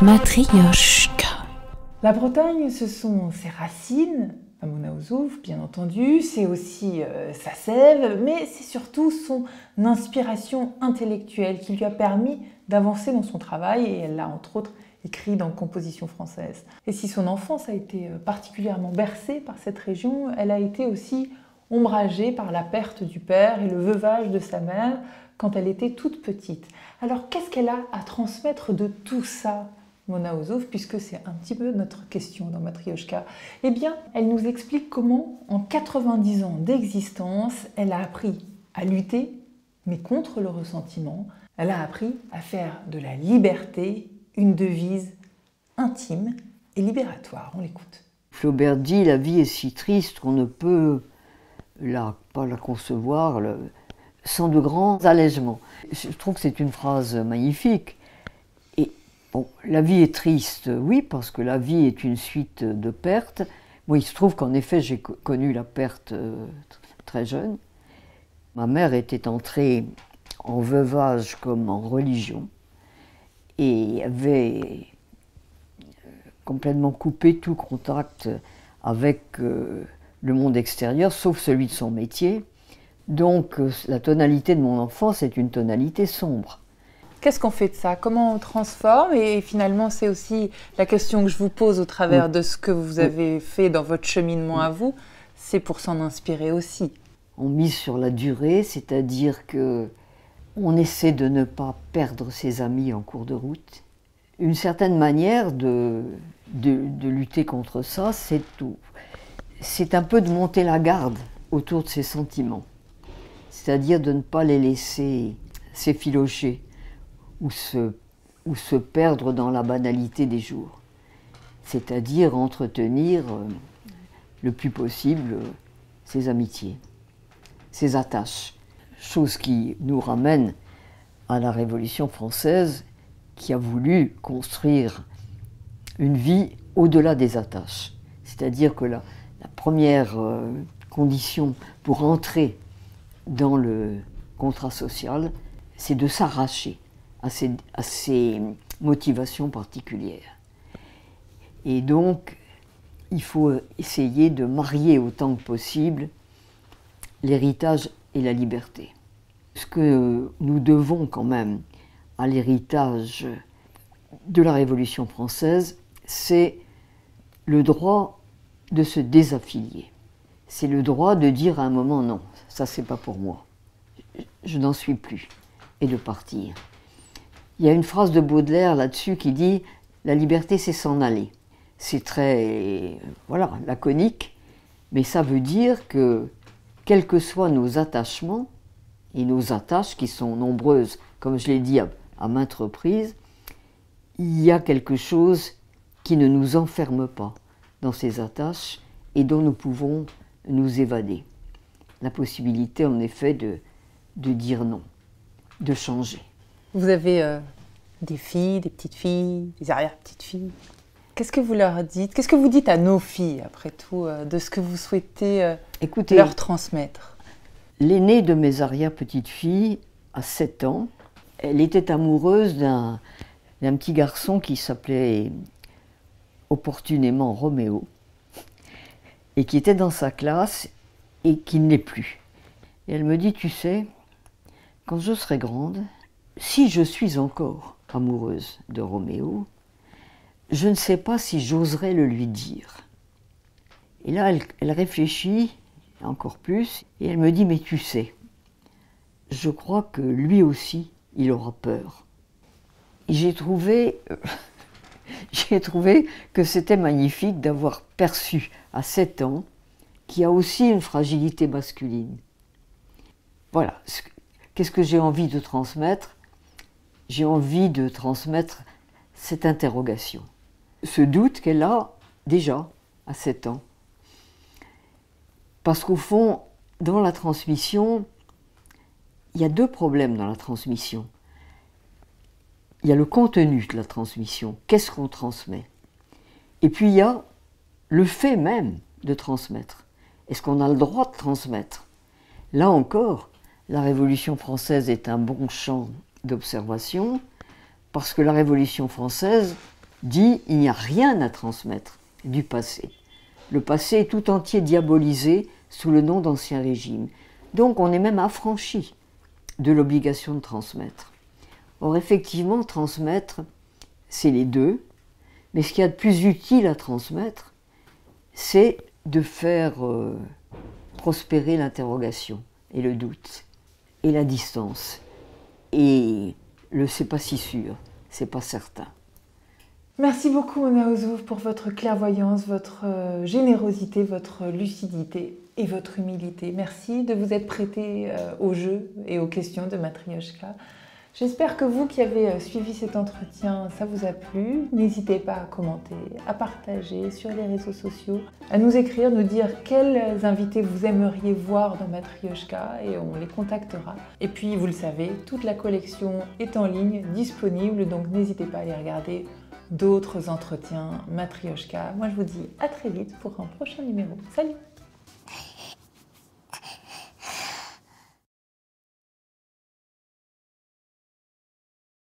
Matryoshka. La Bretagne, ce sont ses racines, à Mona Ozouf, bien entendu, c'est aussi sa sève, mais c'est surtout son inspiration intellectuelle qui lui a permis d'avancer dans son travail, et elle l'a entre autres écrit dans Composition française. Et si son enfance a été particulièrement bercée par cette région, elle a été aussi ombragée par la perte du père et le veuvage de sa mère quand elle était toute petite. Alors qu'est-ce qu'elle a à transmettre de tout ça, Mona Ozouf, puisque c'est un petit peu notre question dans Matryoshka? Eh bien, elle nous explique comment, en 90 ans d'existence, elle a appris à lutter, mais contre le ressentiment. Elle a appris à faire de la liberté une devise intime et libératoire. On l'écoute. Flaubert dit « La vie est si triste qu'on ne peut pas la concevoir sans de grands allègements ». Je trouve que c'est une phrase magnifique. Bon, la vie est triste, oui, parce que la vie est une suite de pertes. Moi, il se trouve qu'en effet, j'ai connu la perte très jeune. Ma mère était entrée en veuvage comme en religion et avait complètement coupé tout contact avec le monde extérieur, sauf celui de son métier. Donc, la tonalité de mon enfance est une tonalité sombre. Qu'est-ce qu'on fait de ça? Comment on transforme? Et finalement, c'est aussi la question que je vous pose au travers de ce que vous avez fait dans votre cheminement à vous. C'est pour s'en inspirer aussi. On mise sur la durée, c'est-à-dire que on essaie de ne pas perdre ses amis en cours de route. Une certaine manière de lutter contre ça, c'est tout. C'est un peu de monter la garde autour de ses sentiments. C'est-à-dire de ne pas les laisser s'effilocher ou se perdre dans la banalité des jours. C'est-à-dire entretenir le plus possible ses amitiés, ses attaches. Chose qui nous ramène à la Révolution française qui a voulu construire une vie au-delà des attaches. C'est-à-dire que la première condition pour entrer dans le contrat social, c'est de s'arracher à ces motivations particulières. Et donc, il faut essayer de marier autant que possible l'héritage et la liberté. Ce que nous devons quand même à l'héritage de la Révolution française, c'est le droit de se désaffilier. C'est le droit de dire à un moment non, ça c'est pas pour moi, je n'en suis plus, et de partir. Il y a une phrase de Baudelaire là-dessus qui dit « La liberté, c'est s'en aller ». C'est très, laconique, mais ça veut dire que, quels que soient nos attachements, et nos attaches qui sont nombreuses, comme je l'ai dit à maintes reprises, il y a quelque chose qui ne nous enferme pas dans ces attaches et dont nous pouvons nous évader. La possibilité, en effet, de dire non, de changer. Vous avez des filles, des petites filles, des arrière-petites-filles. Qu'est-ce que vous leur dites? Qu'est-ce que vous dites à nos filles, après tout, de ce que vous souhaitez leur transmettre? L'aînée de mes arrière-petites-filles, à 7 ans, elle était amoureuse d'un petit garçon qui s'appelait opportunément Roméo, et qui était dans sa classe et qui ne l'est plus. Et elle me dit, tu sais, quand je serai grande, si je suis encore amoureuse de Roméo, je ne sais pas si j'oserais le lui dire. Et là, elle réfléchit encore plus, et elle me dit, mais tu sais, je crois que lui aussi, il aura peur. Et j'ai trouvé que c'était magnifique d'avoir perçu à 7 ans qu'il y a aussi une fragilité masculine. Voilà, qu'est-ce que j'ai envie de transmettre? J'ai envie de transmettre cette interrogation, ce doute qu'elle a déjà à 7 ans. Parce qu'au fond, dans la transmission, il y a 2 problèmes dans la transmission. Il y a le contenu de la transmission, qu'est-ce qu'on transmet? Et puis il y a le fait même de transmettre. Est-ce qu'on a le droit de transmettre? Là encore, la Révolution française est un bon champ d'observation Parce que la Révolution française dit il n'y a rien à transmettre du passé. Le passé est tout entier diabolisé sous le nom d'Ancien Régime. Donc on est même affranchi de l'obligation de transmettre. Or effectivement, transmettre, c'est les deux, mais ce qu'il y a de plus utile à transmettre, c'est de faire prospérer l'interrogation et le doute, et la distance, et le c'est pas si sûr, c'est pas certain. Merci beaucoup Mona Ozouf pour votre clairvoyance, votre générosité, votre lucidité et votre humilité. Merci de vous être prêté au jeu et aux questions de Matryoshka. J'espère que vous qui avez suivi cet entretien, ça vous a plu. N'hésitez pas à commenter, à partager sur les réseaux sociaux, à nous écrire, nous dire quels invités vous aimeriez voir dans Matryoshka et on les contactera. Et puis, vous le savez, toute la collection est en ligne, disponible, donc n'hésitez pas à aller regarder d'autres entretiens Matryoshka. Moi, je vous dis à très vite pour un prochain numéro. Salut!